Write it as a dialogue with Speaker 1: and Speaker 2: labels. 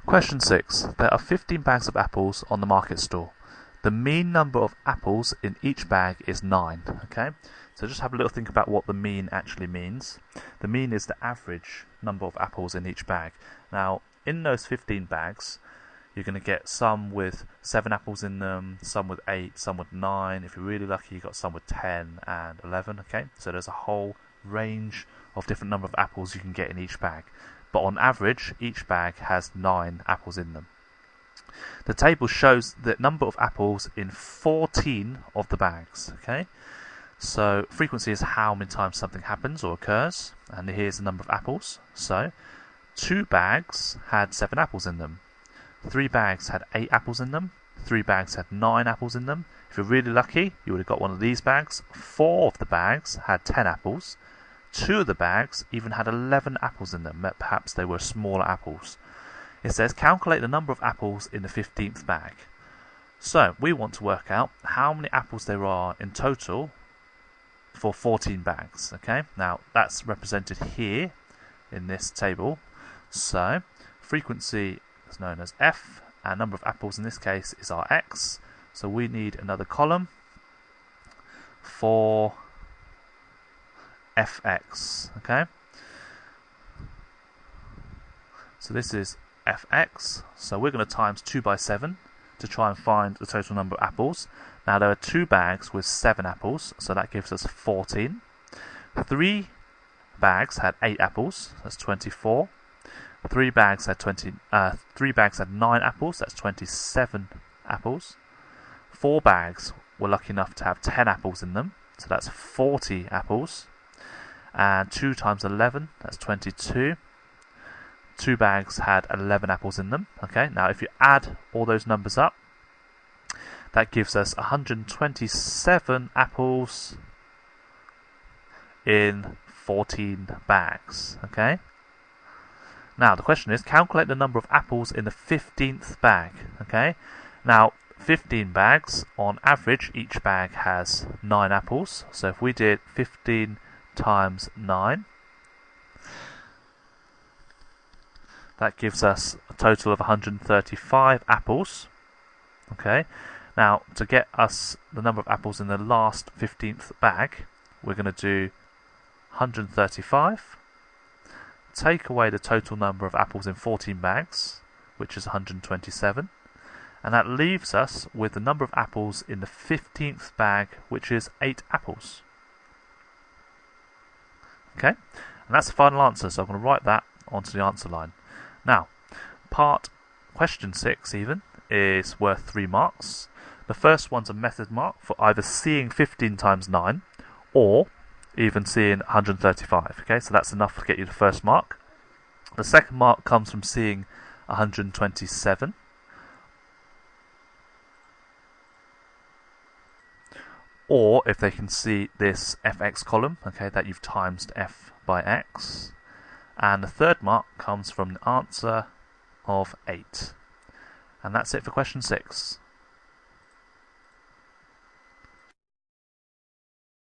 Speaker 1: Question 6. There are 15 bags of apples on the market stall. The mean number of apples in each bag is 9. Okay, so just have a little think about what the mean actually means. The mean is the average number of apples in each bag. Now, in those 15 bags, you're going to get some with 7 apples in them, some with 8, some with 9. If you're really lucky, you've got some with 10 and 11. Okay, so there's a whole range of different number of apples you can get in each bag. But on average, each bag has 9 apples in them. The table shows the number of apples in 14 of the bags. Okay, so frequency is how many times something happens or occurs, and here's the number of apples. So 2 bags had 7 apples in them, 3 bags had 8 apples in them, 3 bags had 9 apples in them. If you're really lucky, you would have got one of these bags. 4 of the bags had 10 apples. 2 of the bags even had 11 apples in them. Perhaps they were smaller apples. It says calculate the number of apples in the 15th bag. So we want to work out how many apples there are in total for 14 bags. Okay, now that's represented here in this table. So frequency is known as F, and number of apples in this case is our X. So we need another column for Fx. Okay, so this is Fx, so we're going to times 2 by 7 to try and find the total number of apples. Now there are 2 bags with 7 apples, so that gives us 14. 3 bags had 8 apples, that's 24. 3 bags had 9 apples, that's 27 apples. 4 bags were lucky enough to have 10 apples in them, so that's 40 apples. And 2 times 11, that's 22. 2 bags had 11 apples in them. Okay, now if you add all those numbers up, that gives us 127 apples in 14 bags. Okay, now the question is calculate the number of apples in the 15th bag. Okay, now 15 bags, on average each bag has 9 apples, so if we did 15 times 9, that gives us a total of 135 apples. Okay, now to get us the number of apples in the last 15th bag, we're going to do 135, take away the total number of apples in 14 bags, which is 127, and that leaves us with the number of apples in the 15th bag, which is 8 apples. Okay, and that's the final answer, so I'm going to write that onto the answer line. Now, question 6 even is worth 3 marks. The first one's a method mark for either seeing 15 times 9 or even seeing 135. Okay, so that's enough to get you the first mark. The second mark comes from seeing 127. Or if they can see this Fx column, okay, that you've times F by X. And the third mark comes from the answer of 8. And that's it for question 6.